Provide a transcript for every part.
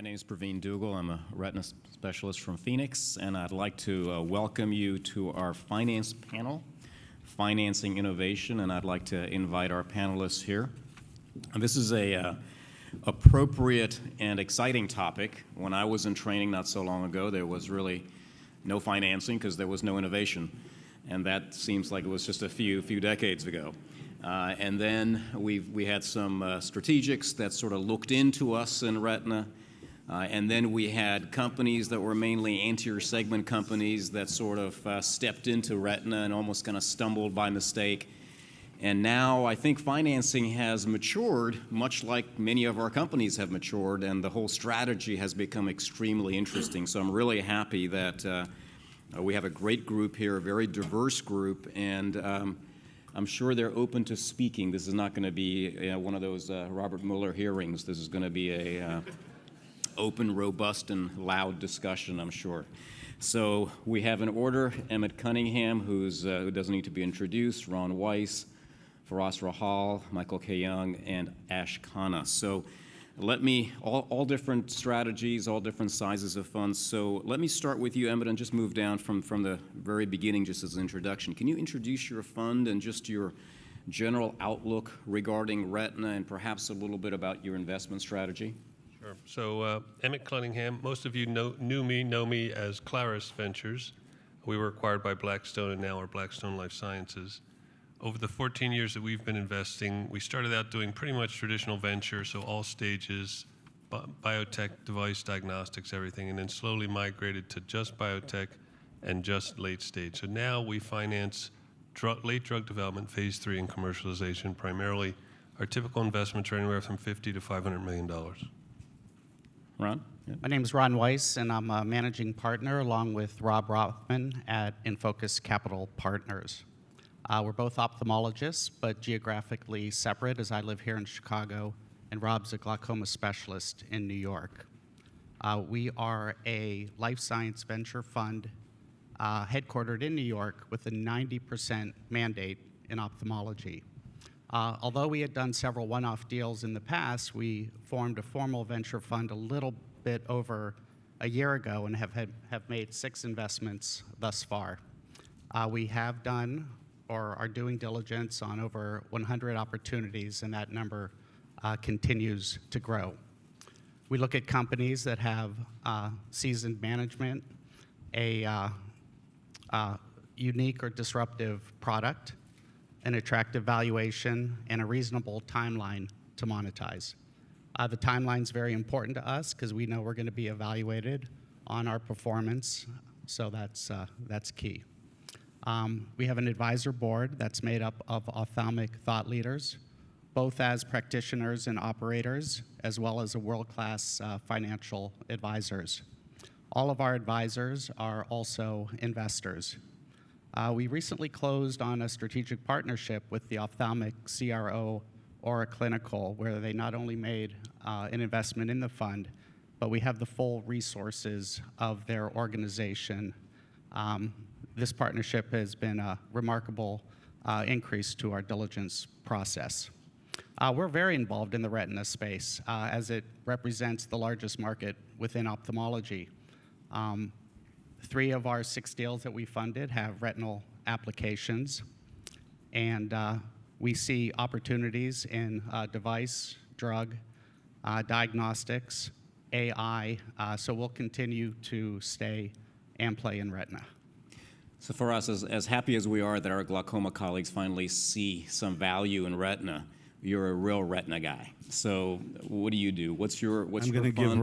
name is Pravin Dugel. I'm a retina specialist from Phoenix, and I'd like to welcome you to our finance panel, Financing Innovation, and I'd like to invite our panelists here. And this is a appropriate and exciting topic. When I was in training not so long ago, there was really no financing because there was no innovation, and that seems like it was just a few decades ago. And then we had some strategics that sort of looked into us in retina. And then we had companies that were mainly anterior segment companies that sort of stepped into retina and almost kind of stumbled by mistake. And now I think financing has matured, much like many of our companies have matured, and the whole strategy has become extremely interesting. So I'm really happy that we have a great group here, a very diverse group, and I'm sure they're open to speaking. This is not going to be one of those Robert Mueller hearings. This is going to be a open, robust, and loud discussion, I'm sure. So we have in order Emmett Cunningham, who doesn't need to be introduced, Ron Weiss, Firas Rahhal, Michael Keyoung, and Ash Khanna. So all different strategies, all different sizes of funds. So let me start with you, Emmett, and just move down from the very beginning just as an introduction. Can you introduce your fund and just your general outlook regarding retina and perhaps a little bit about your investment strategy? Sure. So Emmett Cunningham, most of you know me as Claris Ventures. We were acquired by Blackstone and now are Blackstone Life Sciences. Over the 14 years that we've been investing, we started out doing pretty much traditional venture, so all stages, biotech, device, diagnostics, everything, and then slowly migrated to just biotech and just late stage. So now we finance late drug development, phase 3, and commercialization primarily. Our typical investments are anywhere from $50 to $500 million. Ron? Yeah. My name is Ron Weiss, and I'm a managing partner along with Rob Rothman at InFocus Capital Partners. We're both ophthalmologists, but geographically separate, as I live here in Chicago, and Rob's a glaucoma specialist in New York. We are a life science venture fund headquartered in New York with a 90% mandate in ophthalmology. Although we had done several one-off deals in the past, we formed a formal venture fund a little bit over a year ago and have made 6 investments thus far. We have done or are doing diligence on over 100 opportunities, and that number continues to grow. We look at companies that have seasoned management, a unique or disruptive product, an attractive valuation, and a reasonable timeline to monetize. The timeline's very important to us because we know we're going to be evaluated on our performance, so that's key. We have an advisor board that's made up of ophthalmic thought leaders, both as practitioners and operators, as well as world-class financial advisors. All of our advisors are also investors. We recently closed on a strategic partnership with the ophthalmic CRO Aura Clinical, where they not only made an investment in the fund, but we have the full resources of their organization. This partnership has been a remarkable increase to our diligence process. We're very involved in the retina space as it represents the largest market within ophthalmology. 3 of our 6 deals that we funded have retinal applications, and we see opportunities in device, drug, diagnostics, AI, so we'll continue to stay and play in retina. So for us, as happy as we are that our glaucoma colleagues finally see some value in retina, you're a real retina guy. So what do you do? What's your fund?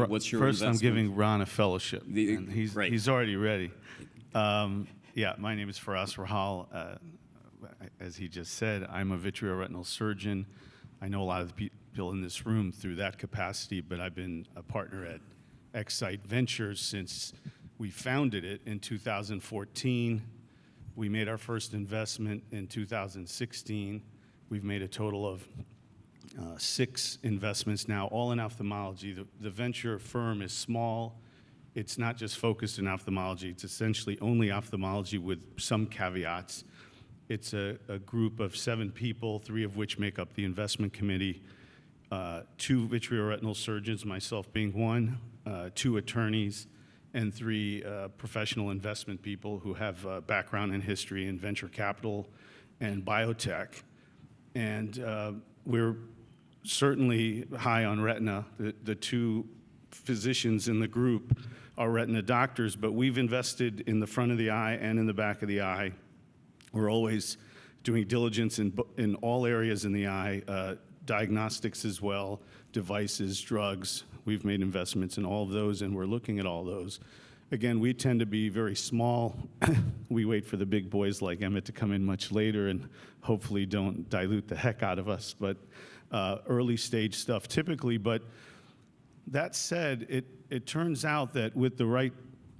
What's your first, investment? I'm giving Ron a fellowship, and he's already ready. Yeah, my name is Firas Rahhal. As he just said, I'm a vitreoretinal surgeon. I know a lot of the people in this room through that capacity, but I've been a partner at ExSight Ventures since we founded it in 2014. We made our first investment in 2016. We've made a total of 6 investments now, all in ophthalmology. The venture firm is small. It's not just focused in ophthalmology. It's essentially only ophthalmology with some caveats. It's a group of 7 people, 3 of which make up the investment committee, 2 vitreoretinal surgeons, myself being one, 2 attorneys, and 3 professional investment people who have background and history in venture capital and biotech. And we're certainly high on retina. The 2 physicians in the group are retina doctors, but we've invested in the front of the eye and in the back of the eye. We're always doing diligence in all areas in the eye, diagnostics as well, devices, drugs. We've made investments in all of those, and we're looking at all those. Again, we tend to be very small. We wait for the big boys like Emmett to come in much later and hopefully don't dilute the heck out of us, but early stage stuff typically. But that said, it turns out that with the right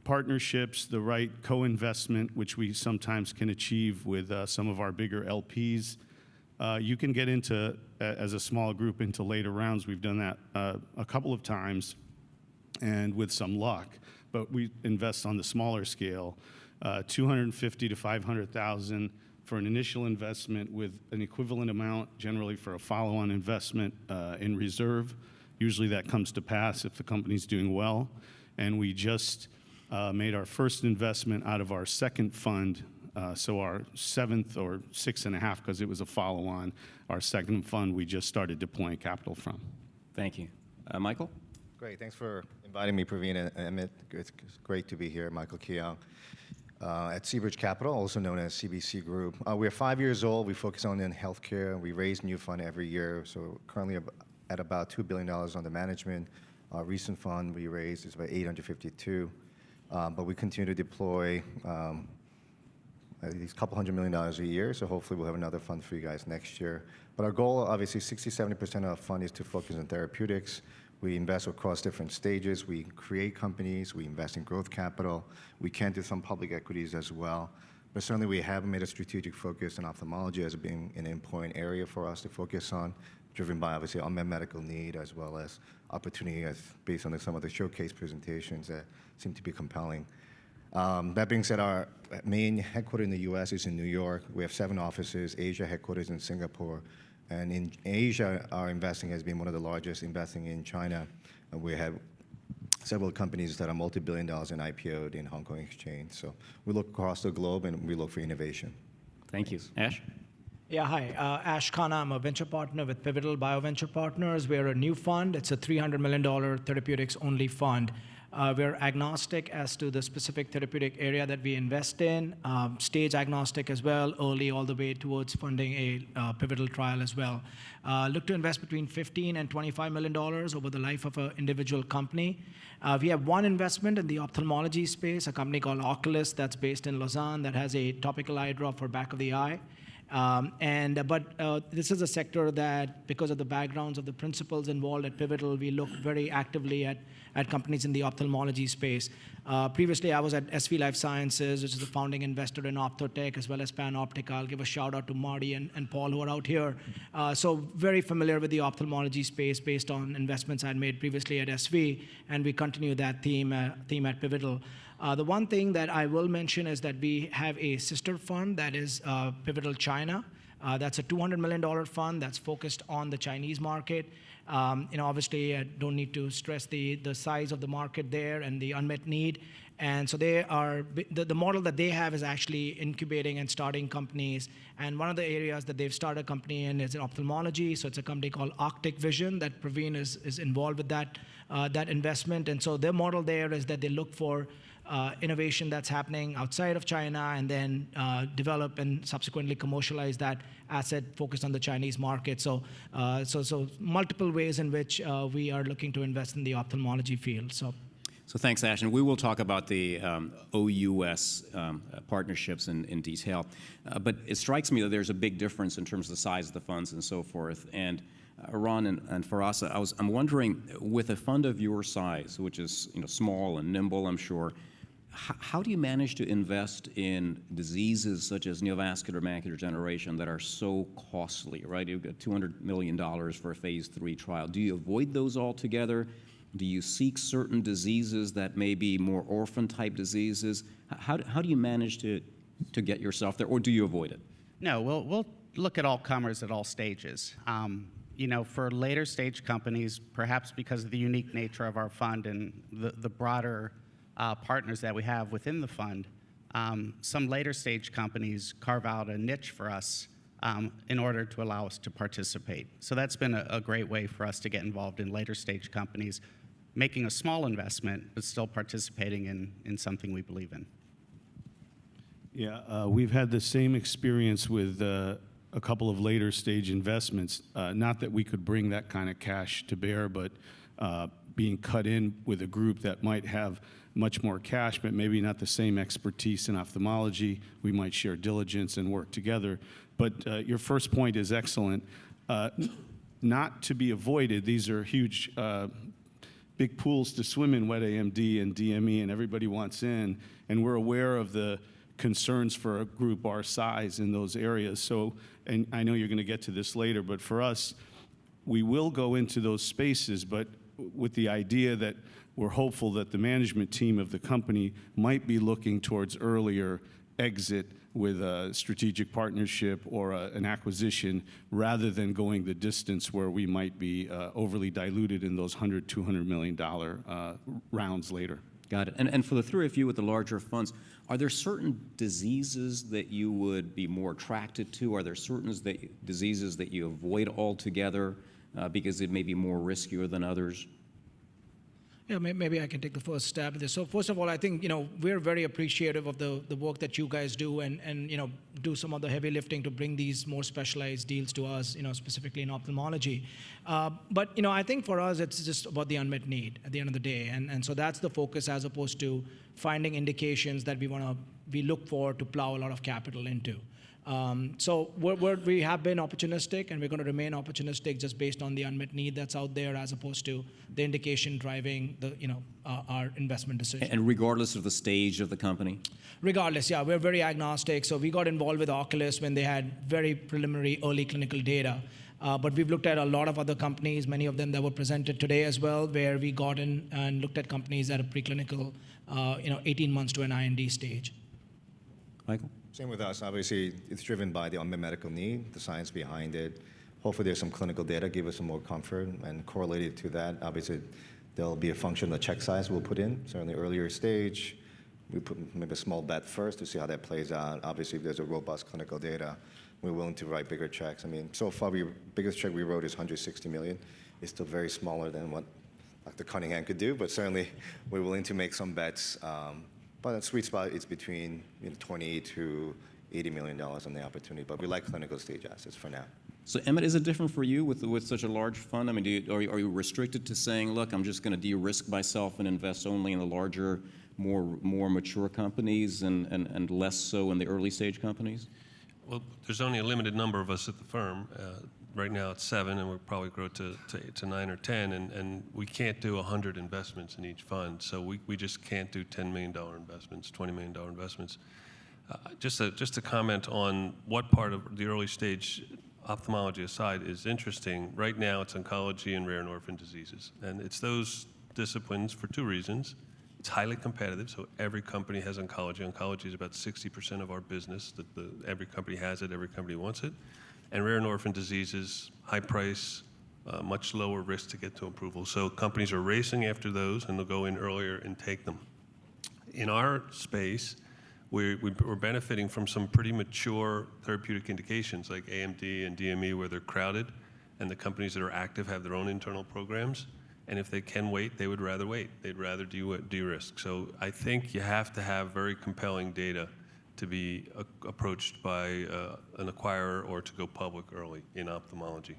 partnerships, the right co-investment, which we sometimes can achieve with some of our bigger LPs, you can get into, as a small group, into later rounds. We've done that a couple of times, and with some luck. But we invest on the smaller scale, $250,000 to $500,000 for an initial investment, with an equivalent amount generally for a follow-on investment in reserve. Usually that comes to pass if the company's doing well. And we just made our first investment out of our second fund, so our 7th or 6.5, because it was a follow-on. Our second fund we just started deploying capital from. Thank you. Michael? Great. Thanks for inviting me, Pravin and Emmett. It's great to be here. Michael Keyoung at Seabridge Capital, also known as CBC Group. We're 5 years old. We focus on in healthcare. We raise new fund every year. So currently at about $2 billion under management. Our recent fund we raised is about $852. But we continue to deploy at least a couple $100 million a year. So hopefully we'll have another fund for you guys next year. But our goal, obviously, 60-70% of our fund is to focus on therapeutics. We invest across different stages. We create companies. We invest in growth capital. We can do some public equities as well. But certainly we have made a strategic focus on ophthalmology as being an endpoint area for us to focus on, driven by obviously unmet medical need as well as opportunity as based on some of the showcase presentations that seem to be compelling. That being said, our main headquarters in the U.S. is in New York. We have 7 offices, Asia headquarters in Singapore. And in Asia, our investing has been one of the largest, investing in China. And we have several companies that are multi-billion dollars in IPO'd in Hong Kong Exchange. So we look across the globe and we look for innovation. Thank you. Ash? Yeah, hi. Ash Khanna. I'm a venture partner with Pivotal bioVenture Partners. We're a new fund. It's a $300 million therapeutics-only fund. We're agnostic as to the specific therapeutic area that we invest in, stage agnostic as well, early all the way towards funding a pivotal trial as well. Look to invest between $15 and $25 million over the life of an individual company. We have one investment in the ophthalmology space, a company called Oculus that's based in Lausanne that has a topical eye drop for back of the eye. But this is a sector that, because of the backgrounds of the principals involved at Pivotal, we look very actively at companies in the ophthalmology space. Previously, I was at SV Life Sciences, which is the founding investor in Ophtotech, as well as PanOptica. I'll give a shout out to Marty and Paul who are out here. So very familiar with the ophthalmology space based on investments I'd made previously at SV, and we continue that theme at Pivotal. The one thing that I will mention is that we have a sister fund that is Pivotal China. That's a $200 million fund that's focused on the Chinese market. Obviously, I don't need to stress the size of the market there and the unmet need. And so they are the model that they have is actually incubating and starting companies. And one of the areas that they've started a company in is in ophthalmology. So it's a company called Arctic Vision that Pravin is involved with that investment. And so their model there is that they look for innovation that's happening outside of China and then develop and subsequently commercialize that asset focused on the Chinese market. So multiple ways in which we are looking to invest in the ophthalmology field. So thanks, Ash. And we will talk about the OUS partnerships in detail. But it strikes me that there's a big difference in terms of the size of the funds and so forth. And Ron and Firas, I'm wondering, with a fund of your size, which is small and nimble, I'm sure, how do you manage to invest in diseases such as neovascular macular degeneration that are so costly, right? You've got $200 million for a phase 3 trial. Do you avoid those altogether? Do you seek certain diseases that may be more orphan-type diseases? How do you manage to get yourself there, or do you avoid it? No, we'll look at all comers at all stages. For later stage companies, perhaps because of the unique nature of our fund and the broader partners that we have within the fund, some later stage companies carve out a niche for us in order to allow us to participate. So that's been a great way for us to get involved in later stage companies, making a small investment, but still participating in something we believe in. Yeah, we've had the same experience with a couple of later stage investments. Not that we could bring that kind of cash to bear, but being cut in with a group that might have much more cash, but maybe not the same expertise in ophthalmology. We might share diligence and work together. But your first point is excellent. Not to be avoided, these are huge, big pools to swim in, wet AMD and DME, and everybody wants in. And we're aware of the concerns for a group our size in those areas. So, and I know you're going to get to this later, but for us, we will go into those spaces, but with the idea that we're hopeful that the management team of the company might be looking towards earlier exit with a strategic partnership or an acquisition, rather than going the distance where we might be overly diluted in those $100, $200 million rounds later. Got it. And for the three of you with the larger funds, are there certain diseases that you would be more attracted to? Are there certain diseases that you avoid altogether because it may be more riskier than others? Yeah, maybe I can take the first stab at this. So first of all, I think, we're very appreciative of the work that you guys do and do some of the heavy lifting to bring these more specialized deals to us, specifically in ophthalmology. But, I think for us, it's just about the unmet need at the end of the day. And so that's the focus, as opposed to finding indications that we look for to plow a lot of capital into. So we have been opportunistic, and we're going to remain opportunistic just based on the unmet need that's out there, as opposed to the indication driving our investment decision. And regardless of the stage of the company? Regardless, yeah, we're very agnostic. So we got involved with Oculus when they had very preliminary early clinical data. But we've looked at a lot of other companies, many of them that were presented today as well, where we got in and looked at companies at a preclinical, 18 months to an IND stage. Michael? Same with us. Obviously, it's driven by the unmet medical need, the science behind it. Hopefully, there's some clinical data, give us some more comfort, and correlated to that, obviously, there'll be a function of the check size we'll put in. So in the earlier stage, we put maybe a small bet first to see how that plays out. Obviously, if there's a robust clinical data, we're willing to write bigger checks. I mean, so far, biggest check we wrote is $160 million. It's still very smaller than what Dr. Cunningham could do, but certainly, we're willing to make some bets. But the sweet spot is between $20 to $80 million on the opportunity. But we like clinical stage assets for now. So Emmett, is it different for you with such a large fund? I mean, are you restricted to saying, look, I'm just going to de-risk myself and invest only in the larger, more mature companies and less so in the early stage companies? Well, there's only a limited number of us at the firm. Right now it's 7, and we'll probably grow to 9 or 10, and we can't do 100 investments in each fund, so we just can't do $10 million investments, $20 million investments. Just to comment on what part of the early stage ophthalmology aside is interesting, right now it's oncology and rare and orphan diseases, and it's those disciplines for 2 reasons. It's highly competitive, so every company has oncology. Oncology is about 60% of our business. Every company has it, every company wants it. And rare and orphan diseases, high price, much lower risk to get to approval. So companies are racing after those, and they'll go in earlier and take them. In our space, we're benefiting from some pretty mature therapeutic indications like AMD and DME, where they're crowded, and the companies that are active have their own internal programs. And if they can wait, they would rather wait. They'd rather de-risk. So I think you have to have very compelling data to be approached by an acquirer or to go public early in ophthalmology.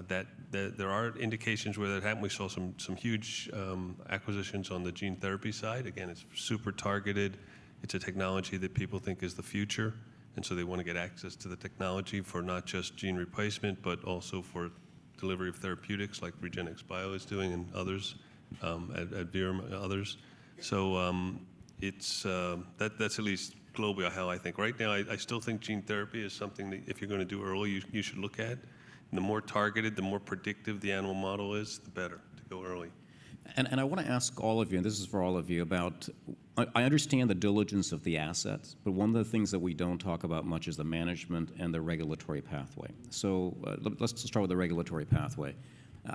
There are indications where that happened. We saw some huge acquisitions on the gene therapy side. Again, it's super targeted. It's a technology that people think is the future, and so they want to get access to the technology for not just gene replacement, but also for delivery of therapeutics like REGENXBIO is doing and others, at Virum and others. So that's at least globally how I think. Right now, I still think gene therapy is something that if you're going to do early, you should look at. And the more targeted, the more predictive the animal model is, the better to go early. And I want to ask all of you, and this is for all of you, about, I understand the diligence of the assets, but one of the things that we don't talk about much is the management and the regulatory pathway. So let's start with the regulatory pathway.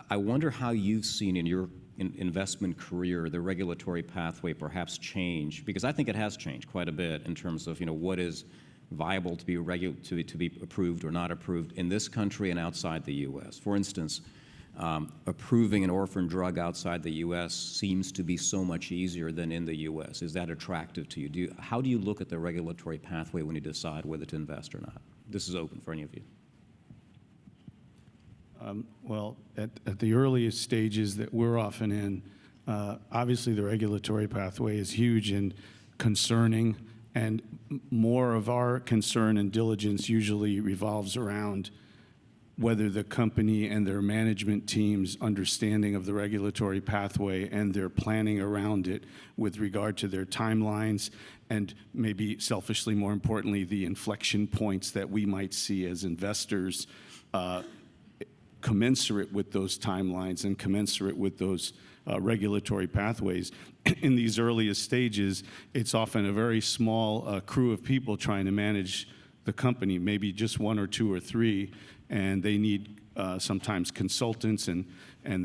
I wonder how you've seen in your investment career the regulatory pathway perhaps change, because I think it has changed quite a bit in terms of, what is viable to be approved or not approved in this country and outside the U.S. For instance, approving an orphan drug outside the U.S. seems to be so much easier than in the U.S. Is that attractive to you? How do you look at the regulatory pathway when you decide whether to invest or not? This is open for any of you. Well, at the earliest stages that we're often in, obviously the regulatory pathway is huge and concerning, and more of our concern and diligence usually revolves around whether the company and their management team's understanding of the regulatory pathway and their planning around it with regard to their timelines, and maybe selfishly more importantly, the inflection points that we might see as investors commensurate with those timelines and commensurate with those regulatory pathways. In these earliest stages, it's often a very small crew of people trying to manage the company, maybe just one or two or three, and they need sometimes consultants, and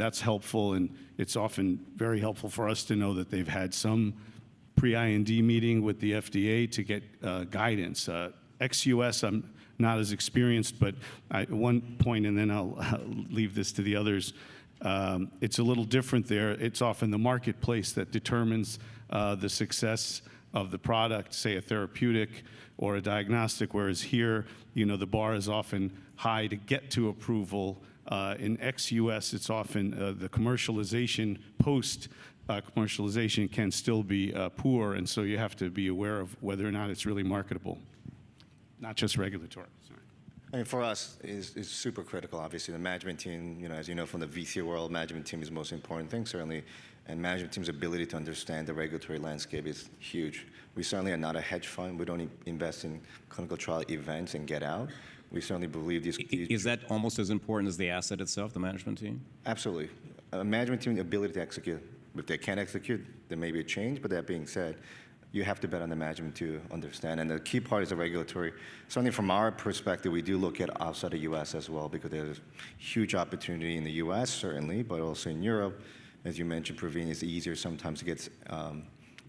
that's helpful, and it's often very helpful for us to know that they've had some pre-IND meeting with the FDA to get guidance. Ex-US, I'm not as experienced, but one point, and then I'll leave this to the others. It's a little different there. It's often the marketplace that determines the success of the product, say a therapeutic or a diagnostic, whereas here, the bar is often high to get to approval. In ex-US, it's often the commercialization, post-commercialization can still be poor, and so you have to be aware of whether or not it's really marketable, not just regulatory. Sorry. I mean, for us, it's super critical. Obviously, the management team, as you know from the VC world, management team is the most important thing, certainly. And management team's ability to understand the regulatory landscape is huge. We certainly are not a hedge fund. We don't invest in clinical trial events and get out. We certainly believe these. Is that almost as important as the asset itself, the management team? Absolutely. A management team, the ability to execute. If they can't execute, there may be a change. But that being said, you have to bet on the management to understand. And the key part is the regulatory. Certainly from our perspective, we do look at outside the U.S. as well, because there's huge opportunity in the U.S., certainly, but also in Europe. As you mentioned, Pravin, it's easier sometimes to get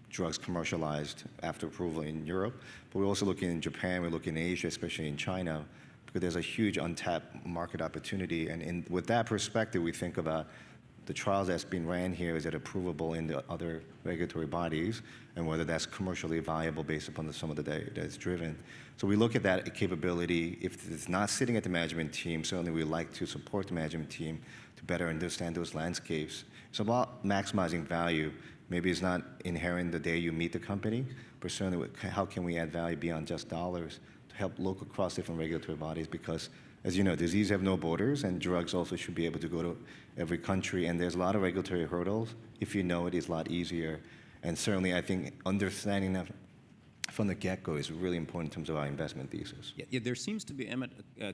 drugs commercialized after approval in Europe. But we're also looking in Japan, we're looking in Asia, especially in China, because there's a huge untapped market opportunity. And with that perspective, we think about the trials that's been ran here, is it approvable in the other regulatory bodies, and whether that's commercially viable based upon some of the data that's driven. So we look at that capability. If it's not sitting at the management team, certainly we like to support the management team to better understand those landscapes. It's about maximizing value. Maybe it's not inherent the day you meet the company, but certainly how can we add value beyond just dollars to help look across different regulatory bodies, because as you know, disease have no borders, and drugs also should be able to go to every country, and there's a lot of regulatory hurdles. If you know it, it's a lot easier. And certainly I think understanding that from the get-go is really important in terms of our investment thesis. Yeah, there seems to be, Emmett,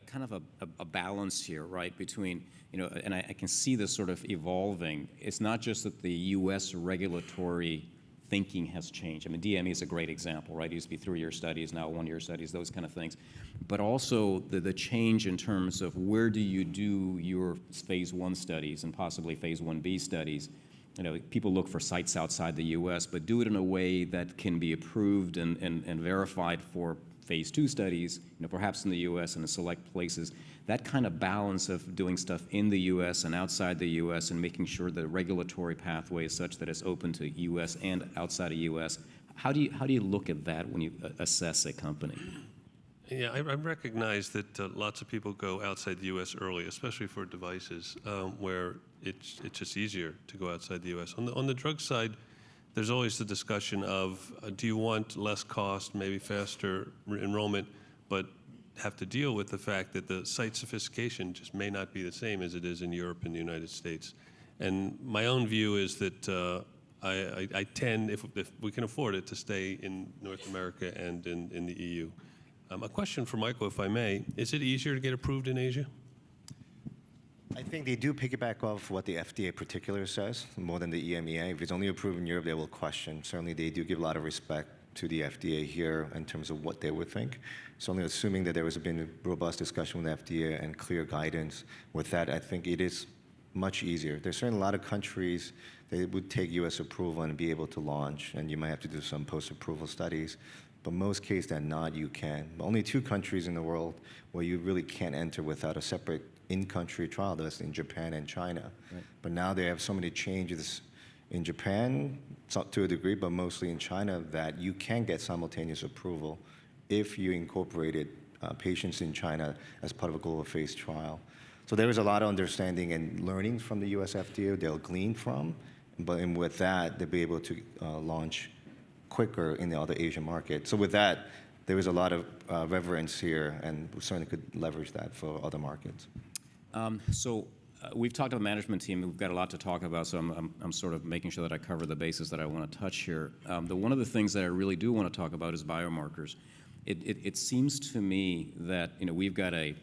kind of a balance here, right, between, and I can see this sort of evolving. It's not just that the U.S. regulatory thinking has changed. I mean, DME is a great example, right? It used to be 3-year studies, now 1-year studies, those kind of things. But also the change in terms of where do you do your phase 1 studies and possibly phase 1B studies. People look for sites outside the U.S., but do it in a way that can be approved and verified for phase 2 studies, perhaps in the U.S. and in select places. That kind of balance of doing stuff in the U.S. and outside the U.S. and making sure the regulatory pathway is such that it's open to U.S. and outside of U.S. How do you look at that when you assess a company? Yeah, I recognize that lots of people go outside the U.S. early, especially for devices, where it's just easier to go outside the U.S. On the drug side, there's always the discussion of do you want less cost, maybe faster enrollment, but have to deal with the fact that the site sophistication just may not be the same as it is in Europe and the United States. And my own view is that I tend, if we can afford it, to stay in North America and in the EU. A question for Michael, if I may. Is it easier to get approved in Asia? I think they do piggyback off what the FDA particular says more than the EMEA. If it's only approved in Europe, they will question. Certainly, they do give a lot of respect to the FDA here in terms of what they would think. Certainly, assuming that there has been a robust discussion with the FDA and clear guidance with that, I think it is much easier. There's certainly a lot of countries that would take U.S. approval and be able to launch, and you might have to do some post-approval studies. But most cases that not, you can. Only 2 countries in the world where you really can't enter without a separate in-country trial, that's in Japan and China. Right. But now they have so many changes in Japan, to a degree, but mostly in China, that you can get simultaneous approval if you incorporated patients in China as part of a global phase trial. So there is a lot of understanding and learning from the US FDA they'll glean from, but and with that, they'll be able to launch quicker in the other Asian markets. So with that, there is a lot of reverence here, and we certainly could leverage that for other markets. We've talked to the management team. We've got a lot to talk about, so I'm sort of making sure that I cover the bases that I want to touch here. One of the things that I really do want to talk about is biomarkers. It seems to me that we've got a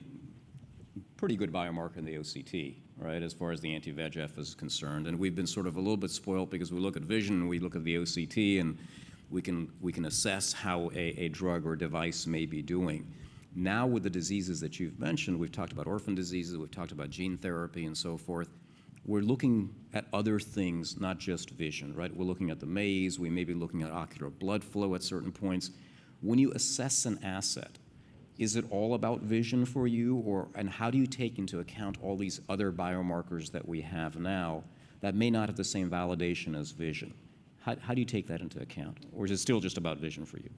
pretty good biomarker in the OCT, right, as far as the anti-VEGF is concerned, and we've been sort of a little bit spoiled because we look at vision and we look at the OCT and we can assess how a drug or device may be doing. Now with the diseases that you've mentioned, we've talked about orphan diseases, we've talked about gene therapy and so forth. We're looking at other things, not just vision, right? We're looking at the maze, we may be looking at ocular blood flow at certain points. When you assess an asset, is it all about vision for you, and how do you take into account all these other biomarkers that we have now that may not have the same validation as vision? How do you take that into account? Or is it still just about vision for you?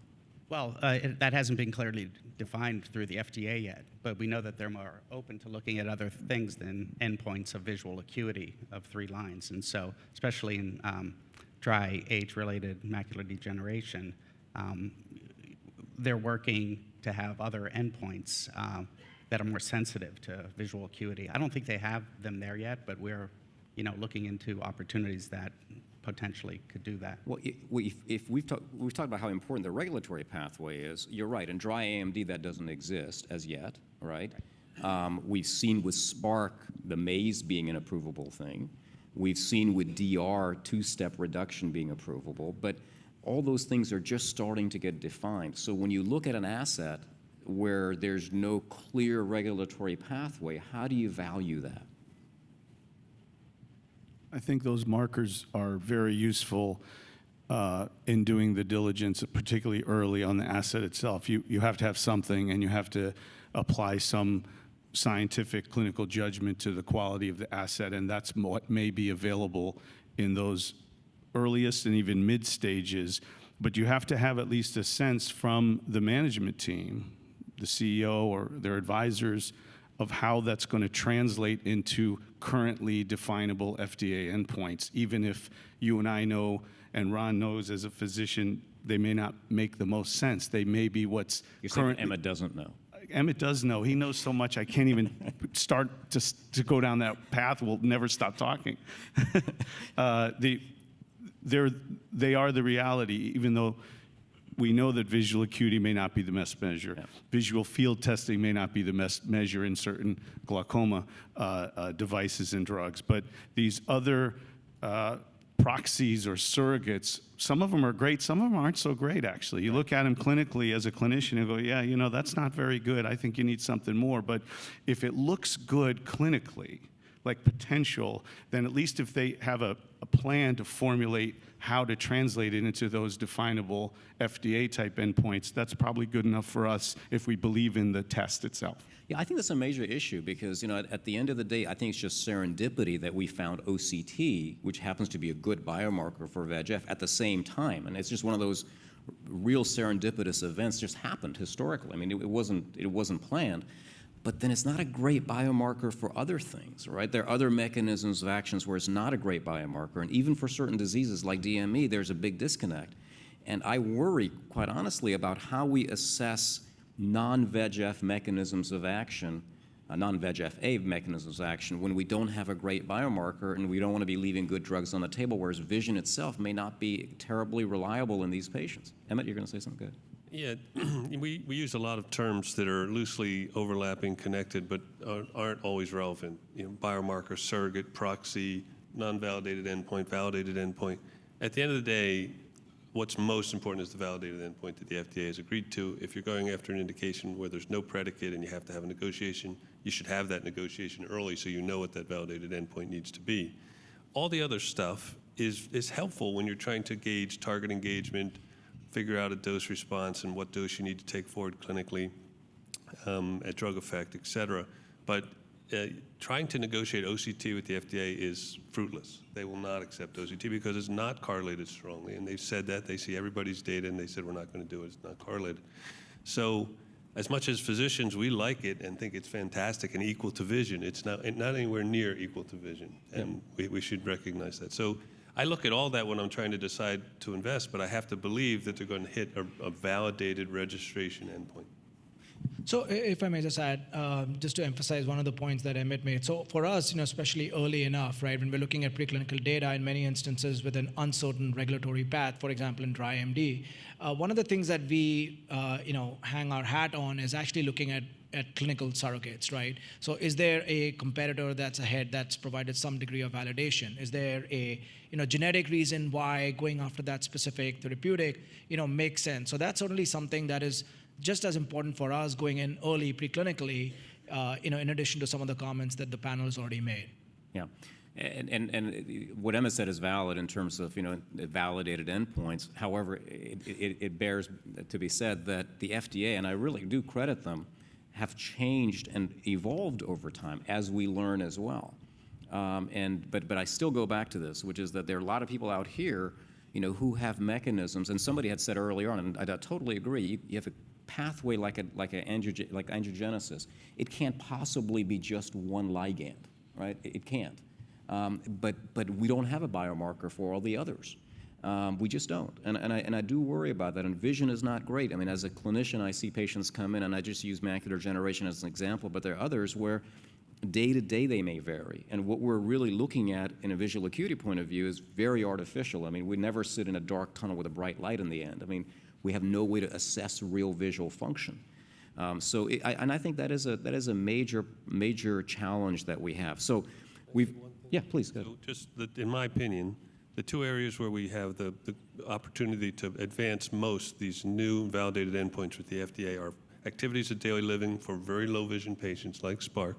Well, that hasn't been clearly defined through the FDA yet, but we know that they're more open to looking at other things than endpoints of visual acuity of 3 lines. And so, especially in dry age-related macular degeneration, they're working to have other endpoints that are more sensitive to visual acuity. I don't think they have them there yet, but we're looking into opportunities that potentially could do that. Well, if we've talked about how important the regulatory pathway is, you're right. In dry AMD, that doesn't exist as yet, right? We've seen with Spark the maze being an approvable thing. We've seen with DR 2-step reduction being approvable, but all those things are just starting to get defined. So when you look at an asset where there's no clear regulatory pathway, how do you value that? I think those markers are very useful in doing the diligence, particularly early on the asset itself. You have to have something, and you have to apply some scientific clinical judgment to the quality of the asset, and that's what may be available in those earliest and even mid stages. But you have to have at least a sense from the management team, the CEO or their advisors, of how that's going to translate into currently definable FDA endpoints. Even if you and I know, and Ron knows as a physician, they may not make the most sense. They may be what's You're saying Emmett doesn't know. Emmett does know. He knows so much I can't even start to go down that path. We'll never stop talking. They are the reality, even though we know that visual acuity may not be the best measure. Yeah. Visual field testing may not be the best measure in certain glaucoma devices and drugs. But these other proxies or surrogates, some of them are great, some of them aren't so great, actually. You look at them clinically as a clinician and go, yeah, that's not very good. I think you need something more. But if it looks good clinically, like potential, then at least if they have a plan to formulate how to translate it into those definable FDA-type endpoints, that's probably good enough for us if we believe in the test itself. Yeah, I think that's a major issue because, at the end of the day, I think it's just serendipity that we found OCT, which happens to be a good biomarker for VEGF, at the same time. And it's just one of those real serendipitous events just happened historically. I mean, it wasn't planned. But then it's not a great biomarker for other things, right? There are other mechanisms of actions where it's not a great biomarker. And even for certain diseases like DME, there's a big disconnect. And I worry, quite honestly, about how we assess non-VEGF mechanisms of action, non-VEGF-A mechanisms of action, when we don't have a great biomarker and we don't want to be leaving good drugs on the table, whereas vision itself may not be terribly reliable in these patients. Emmett, you're going to say something good? Yeah, we use a lot of terms that are loosely overlapping, connected, but aren't always relevant. Biomarker, surrogate, proxy, non-validated endpoint, validated endpoint. At the end of the day, what's most important is the validated endpoint that the FDA has agreed to. If you're going after an indication where there's no predicate and you have to have a negotiation, you should have that negotiation early so you know what that validated endpoint needs to be. All the other stuff is helpful when you're trying to gauge target engagement, figure out a dose response and what dose you need to take forward clinically, a drug effect, et cetera. But trying to negotiate OCT with the FDA is fruitless. They will not accept OCT because it's not correlated strongly. And they've said that. They see everybody's data, and they said, we're not going to do it. It's not correlated. So as much as physicians, we like it and think it's fantastic and equal to vision, it's not anywhere near equal to vision. And we should recognize that. So I look at all that when I'm trying to decide to invest, but I have to believe that they're going to hit a validated registration endpoint. So if I may just add, just to emphasize one of the points that Emmett made. So for us, especially early enough, right, when we're looking at preclinical data in many instances with an uncertain regulatory path, for example, in dry AMD, one of the things that we, hang our hat on is actually looking at clinical surrogates, right? So is there a competitor that's ahead that's provided some degree of validation? Is there a genetic reason why going after that specific therapeutic makes sense? So that's certainly something that is just as important for us going in early preclinically, in addition to some of the comments that the panel has already made. Yeah. And what Emmett said is valid in terms of validated endpoints. However, it bears to be said that the FDA, and I really do credit them, have changed and evolved over time as we learn as well. But I still go back to this, which is that there are a lot of people out here, who have mechanisms. And somebody had said earlier on, and I totally agree. You have a pathway like angiogenesis. It can't possibly be just one ligand, right? It can't. But we don't have a biomarker for all the others. We just don't, and I do worry about that. And vision is not great. I mean, as a clinician, I see patients come in, and I just use macular degeneration as an example, but there are others where day to day they may vary. And what we're really looking at in a visual acuity point of view is very artificial. I mean, we never sit in a dark tunnel with a bright light in the end. I mean, we have no way to assess real visual function. I think that is a major challenge that we have. So yeah, please go ahead. So just in my opinion, the two areas where we have the opportunity to advance most these new validated endpoints with the FDA are activities of daily living for very low vision patients like SPARC,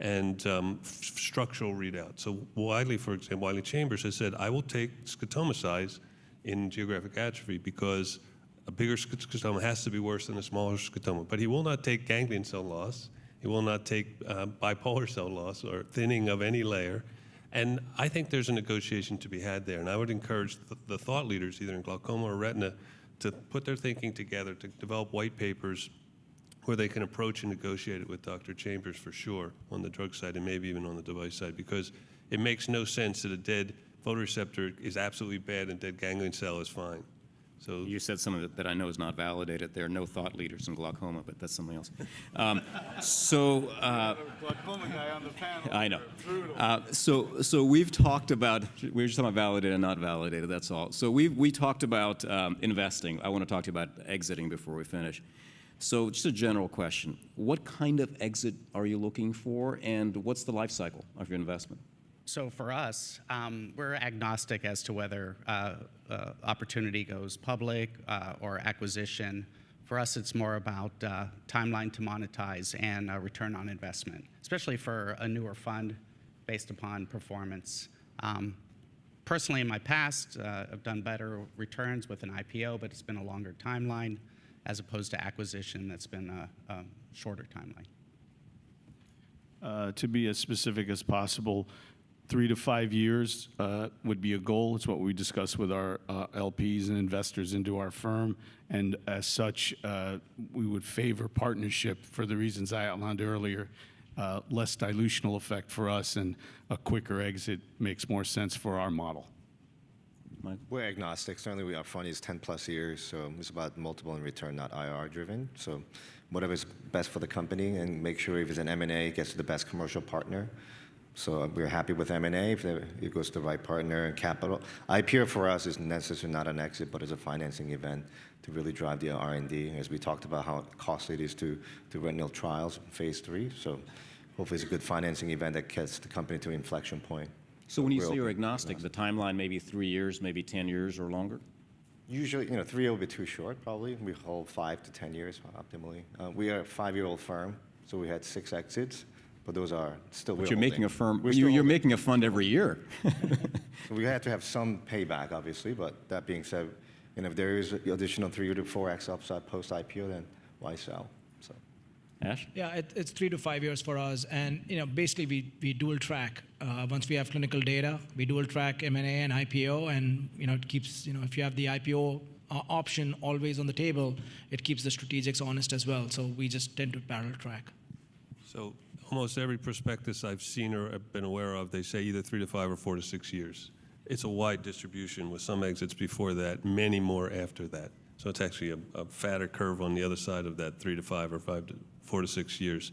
and structural readout. So Wiley, for example, Wiley Chambers has said, I will take scotoma size in geographic atrophy because a bigger scotoma has to be worse than a smaller scotoma. But he will not take ganglion cell loss. He will not take bipolar cell loss or thinning of any layer. And I think there's a negotiation to be had there. And I would encourage the thought leaders, either in glaucoma or retina, to put their thinking together to develop white papers where they can approach and negotiate it with Dr. Chambers for sure on the drug side and maybe even on the device side, because it makes no sense that a dead photoreceptor is absolutely bad and dead ganglion cell is fine. So you said something that I know is not validated. There are no thought leaders in glaucoma, but that's something else. Glaucoma guy on the panel. I know. So we've talked about, we're just talking about validated and not validated, that's all. So we talked about investing. I want to talk to you about exiting before we finish. So just a general question. What kind of exit are you looking for, and what's the life cycle of your investment? So for us, we're agnostic as to whether opportunity goes public or acquisition. For us, it's more about timeline to monetize and return on investment, especially for a newer fund based upon performance. Personally, in my past, I've done better returns with an IPO, but it's been a longer timeline, as opposed to acquisition that's been a shorter timeline. To be as specific as possible, 3 to 5 years would be a goal. It's what we discuss with our LPs and investors into our firm. And as such, we would favor partnership for the reasons I outlined earlier. Less dilutional effect for us, and a quicker exit makes more sense for our model. Mike? We're agnostic. Certainly, our fund is 10+ years, so it's about multiple in return, not IR driven. So whatever's best for the company, and make sure if it's an M&A, it gets to the best commercial partner. So we're happy with M&A if it goes to the right partner and capital. IPO for us is necessarily not an exit, but is a financing event to really drive the R&D, as we talked about how costly it is to retinal trials, phase 3. So hopefully it's a good financing event that gets the company to an inflection point. So when you say you're agnostic, the timeline maybe 3 years, maybe 10 years or longer? Usually, 3 will be too short, probably. We hold 5 to 10 years, optimally. We are a 5-year-old firm, so we had 6 exits, but those are still. But you're making a firm. You're making a fund every year. So we have to have some payback, obviously. But that being said, if there is additional 3 to 4x upside post IPO, then why sell? So. Ash? Yeah, it's 3 to 5 years for us, and basically we dual track. Once we have clinical data, we dual track M&A and IPO, and it keeps if you have the IPO option always on the table, it keeps the strategics honest as well. So we just tend to parallel track. So almost every prospectus I've seen or have been aware of, they say either 3 to 5 or 4 to 6 years. It's a wide distribution with some exits before that, many more after that. So it's actually a fatter curve on the other side of that 3 to 5 or 4 to 6 years.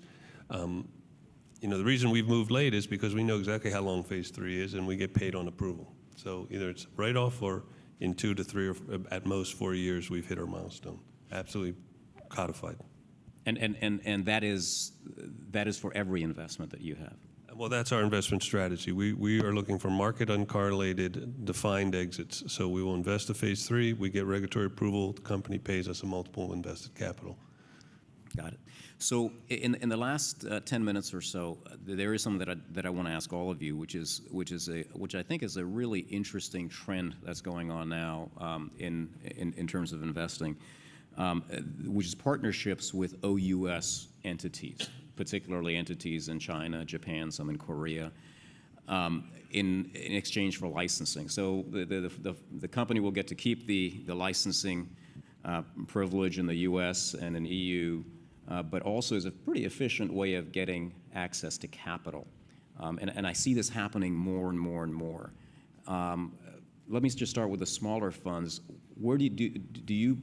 The reason we've moved late is because we know exactly how long phase 3 is, and we get paid on approval. So either it's right off or in 2 to 3 or at most 4 years, we've hit our milestone. Absolutely codified. And that is for every investment that you have. Well, that's our investment strategy. We are looking for market uncorrelated, defined exits. So we will invest to phase 3, we get regulatory approval, the company pays us a multiple of invested capital. Got it. So in the last 10 minutes or so, there is something that I want to ask all of you, which I think is a really interesting trend that's going on now in terms of investing, which is partnerships with OUS entities, particularly entities in China, Japan, some in Korea, in exchange for licensing. So the company will get to keep the licensing privilege in the U.S. and in EU, but also is a pretty efficient way of getting access to capital. And I see this happening more and more and more. Let me just start with the smaller funds. Where do you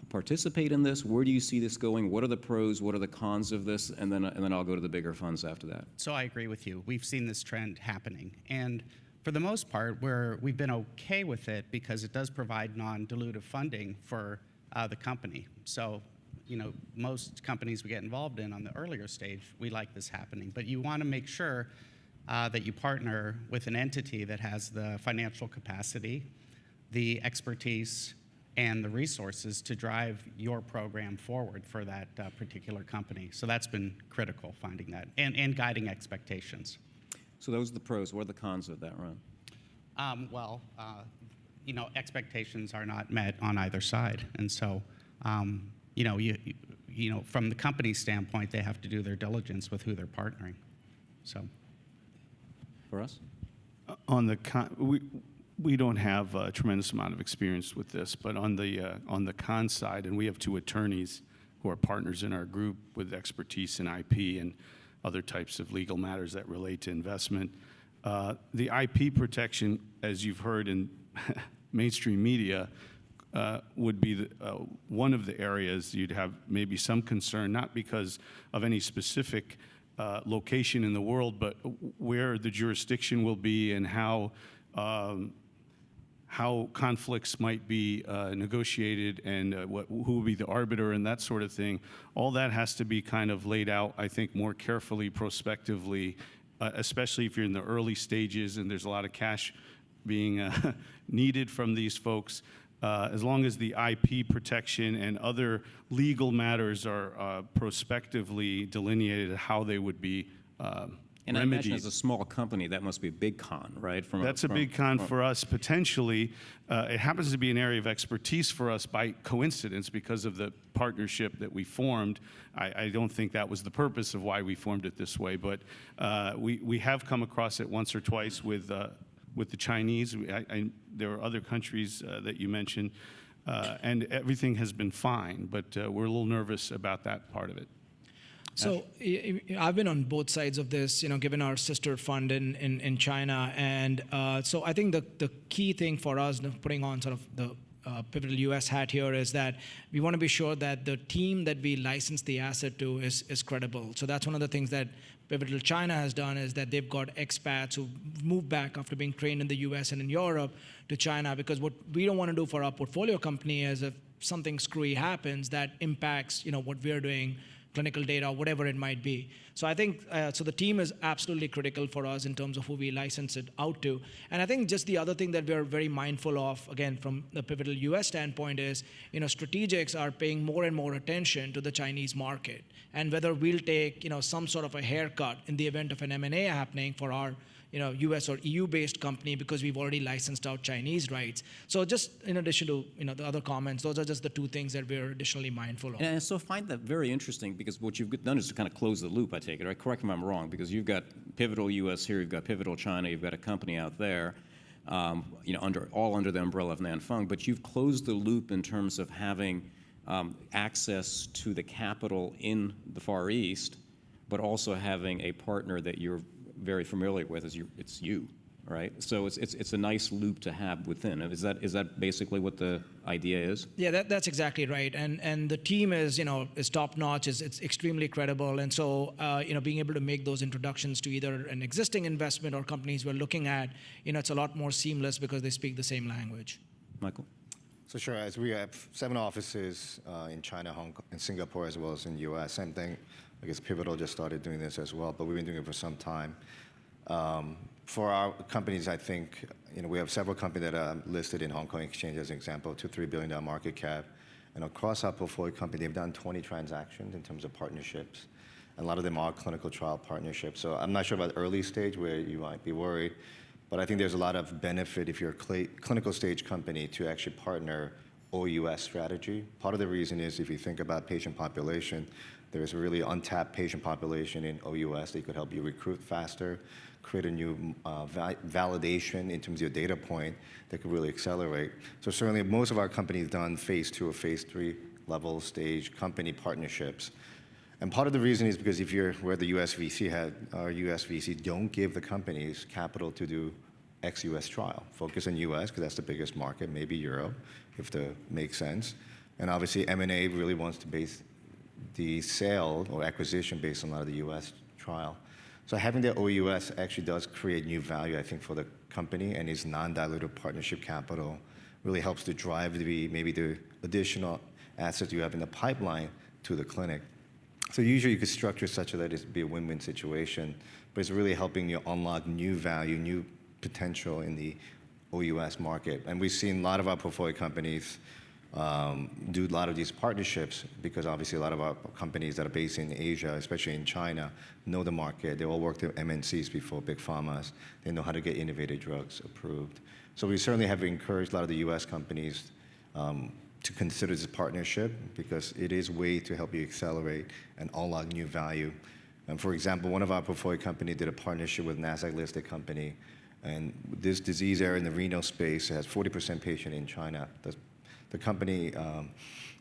participate in this? Where do you see this going? What are the pros? What are the cons of this? And then I'll go to the bigger funds after that. So I agree with you. We've seen this trend happening. And for the most part, we've been okay with it because it does provide non-dilutive funding for the company. So, most companies we get involved in on the earlier stage, we like this happening. But you want to make sure that you partner with an entity that has the financial capacity, the expertise, and the resources to drive your program forward for that particular company. So that's been critical, finding that, and guiding expectations. So those are the pros. What are the cons of that, Ron? Expectations are not met on either side. And so, from the company standpoint, they have to do their diligence with who they're partnering. So. For us? On the we don't have a tremendous amount of experience with this, but on the con side, and we have 2 attorneys who are partners in our group with expertise in IP and other types of legal matters that relate to investment. The IP protection, as you've heard in mainstream media, would be one of the areas you'd have maybe some concern, not because of any specific location in the world, but where the jurisdiction will be and how conflicts might be negotiated and who will be the arbiter and that sort of thing. All that has to be kind of laid out, I think, more carefully, prospectively, especially if you're in the early stages and there's a lot of cash being needed from these folks. As long as the IP protection and other legal matters are prospectively delineated how they would be and I imagine as a small company, that must be a big con, right? That's a big con for us, potentially. It happens to be an area of expertise for us by coincidence because of the partnership that we formed. I don't think that was the purpose of why we formed it this way, but we have come across it once or twice with the Chinese. There are other countries that you mentioned, and everything has been fine, but we're a little nervous about that part of it. So I've been on both sides of this, given our sister fund in China. And so I think the key thing for us, putting on sort of the pivotal U.S. hat here, is that we want to be sure that the team that we license the asset to is credible. So that's one of the things that Pivotal China has done is that they've got expats who moved back after being trained in the US and in Europe to China, because what we don't want to do for our portfolio company is if something screwy happens that impacts what we're doing, clinical data, whatever it might be. So I think, so the team is absolutely critical for us in terms of who we license it out to. And I think just the other thing that we're very mindful of, again, from the Pivotal US standpoint is, strategics are paying more and more attention to the Chinese market, and whether we'll take, some sort of a haircut in the event of an M&A happening for our US or EU-based company because we've already licensed out Chinese rights. So just in addition to the other comments, those are just the two things that we're additionally mindful of. And so I find that very interesting, because what you've done is to kind of close the loop, I take it, right? Correct me if I'm wrong, because you've got Pivotal US here, you've got Pivotal China, you've got a company out there, under the umbrella of Nanfeng, but you've closed the loop in terms of having access to the capital in the Far East, but also having a partner that you're very familiar with. It's you, right? So it's a nice loop to have within. Is that basically what the idea is? Yeah, that's exactly right. And the team is top notch. It's extremely credible. And so being able to make those introductions to either an existing investment or companies we're looking at, it's a lot more seamless because they speak the same language. Michael? So sure, as we have 7 offices in China, Hong Kong, and Singapore, as well as in the US. Same thing. I guess Pivotal just started doing this as well, but we've been doing it for some time. For our companies, I think we have several companies that are listed in Hong Kong Exchange, as an example, $2 3 billion market cap. And across our portfolio company, they've done 20 transactions in terms of partnerships. And a lot of them are clinical trial partnerships. So I'm not sure about early stage where you might be worried, but I think there's a lot of benefit if you're a clinical stage company to actually partner OUS strategy. Part of the reason is if you think about patient population, there's a really untapped patient population in OUS that could help you recruit faster, create a new validation in terms of your data point that could really accelerate. So certainly most of our companies done phase 2 or phase 3 level stage company partnerships. And part of the reason is because if you're where the US VC had, our US VC don't give the companies capital to do ex-US trial. Focus on US because that's the biggest market, maybe Europe, if that makes sense. And obviously M&A really wants to base the sale or acquisition based on a lot of the US trial. So having the OUS actually does create new value, I think, for the company, and is non-dilutive partnership capital really helps to drive maybe the additional assets you have in the pipeline to the clinic. So usually you could structure such that it be a win-win situation, but it's really helping you unlock new value, new potential in the OUS market. And we've seen a lot of our portfolio companies do a lot of these partnerships because obviously a lot of our companies that are based in Asia, especially in China, know the market. They all worked with MNCs before, big pharmas. They know how to get innovative drugs approved. So we certainly have encouraged a lot of the US companies to consider this partnership because it is a way to help you accelerate and unlock new value. And for example, one of our portfolio companies did a partnership with NASDAQ-listed company, and this disease area in the renal space has 40% patient in China. The company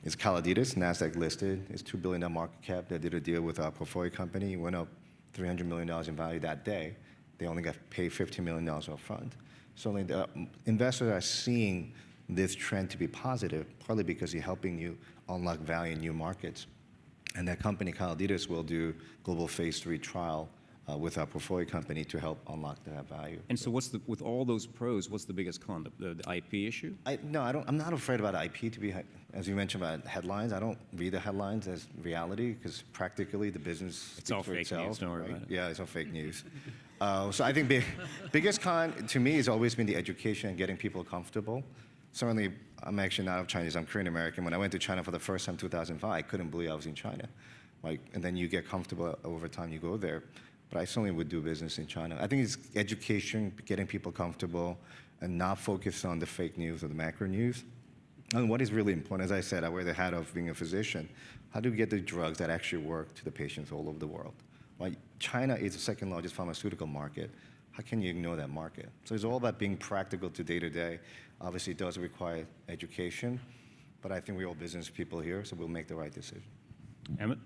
is Caladitas, NASDAQ listed. It's $2 billion market cap. They did a deal with our portfolio company. It went up $300 million in value that day. They only got paid $15 million up front. So the investors are seeing this trend to be positive, partly because you're helping you unlock value in new markets. And that company, Caladitas, will do global phase 3 trial with our portfolio company to help unlock that value. And so with all those pros, what's the biggest con? The IP issue? I'm not afraid about IP, as you mentioned about headlines. I don't read the headlines as reality because practically the business it's all fake itself, news, don't worry about it. Yeah, it's all fake news. So I think biggest con to me has always been the education and getting people comfortable. Certainly, I'm actually not of Chinese, I'm Korean American. When I went to China for the first time in 2005, I couldn't believe I was in China. And then you get comfortable over time, you go there. But I certainly would do business in China. I think it's education, getting people comfortable, and not focus on the fake news or the macro news. And what is really important, as I said, I wear the hat of being a physician. How do we get the drugs that actually work to the patients all over the world? China is the second largest pharmaceutical market. How can you ignore that market? So it's all about being practical to day to day. Obviously, it does require education, but I think we're all business people here, so we'll make the right decision. Emmett?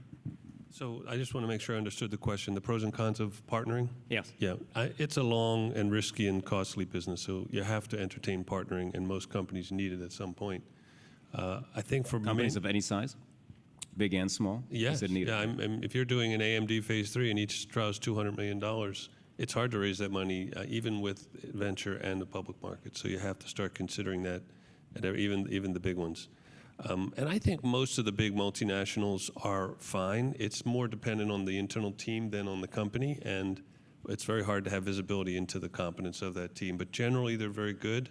So I just want to make sure I understood the question. The pros and cons of partnering? Yes. Yeah, it's a long and risky and costly business, so you have to entertain partnering, and most companies need it at some point. I think for Companies of any size? big and small? Yes. Is it needed? Yeah, if you're doing an AMD phase 3 and each trial is $200 million, it's hard to raise that money, even with venture and the public market. So you have to start considering that, at even the big ones. And I think most of the big multinationals are fine. It's more dependent on the internal team than on the company, and it's very hard to have visibility into the competence of that team. But generally, they're very good.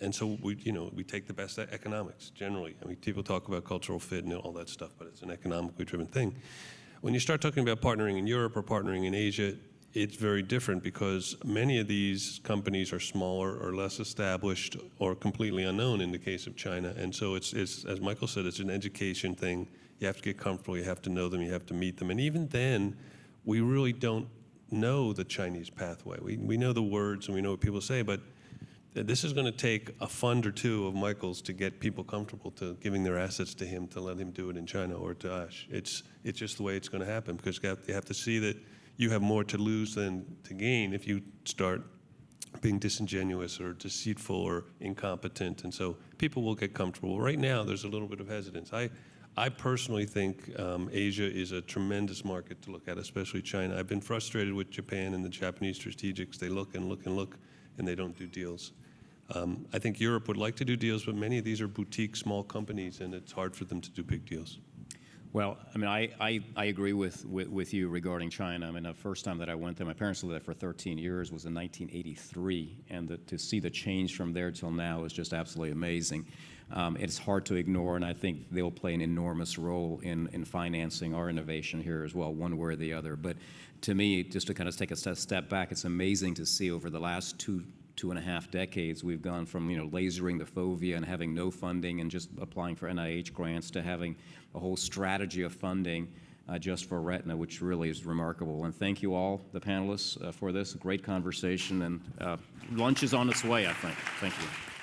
And so we take the best economics, generally. I mean, people talk about cultural fit and all that stuff, but it's an economically driven thing. When you start talking about partnering in Europe or partnering in Asia, it's very different because many of these companies are smaller or less established or completely unknown in the case of China. And so it's as Michael said, it's an education thing. You have to get comfortable, you have to know them, you have to meet them. And even then, we really don't know the Chinese pathway. We know the words and we know what people say, but this is going to take a fund or two of Michael's to get people comfortable to giving their assets to him to let him do it in China or to Ash. It's just the way it's going to happen because you have to see that you have more to lose than to gain if you start being disingenuous or deceitful or incompetent. And so people will get comfortable. Right now, there's a little bit of hesitance. I personally think Asia is a tremendous market to look at, especially China. I've been frustrated with Japan and the Japanese strategics. They look and look and look, and they don't do deals. I think Europe would like to do deals, but many of these are boutique small companies, and it's hard for them to do big deals. Well, I mean, I agree with you regarding China. I mean, the first time that I went there, my parents lived there for 13 years, was in 1983, and to see the change from there till now is just absolutely amazing. It's hard to ignore, and I think they'll play an enormous role in financing our innovation here as well, one way or the other. But to me, just to kind of take a step back, it's amazing to see over the last two and a half decades, we've gone from lasering the fovea and having no funding and just applying for NIH grants to having a whole strategy of funding just for retina, which really is remarkable. And thank you all, the panelists, for this great conversation. And lunch is on its way, I think. Thank you.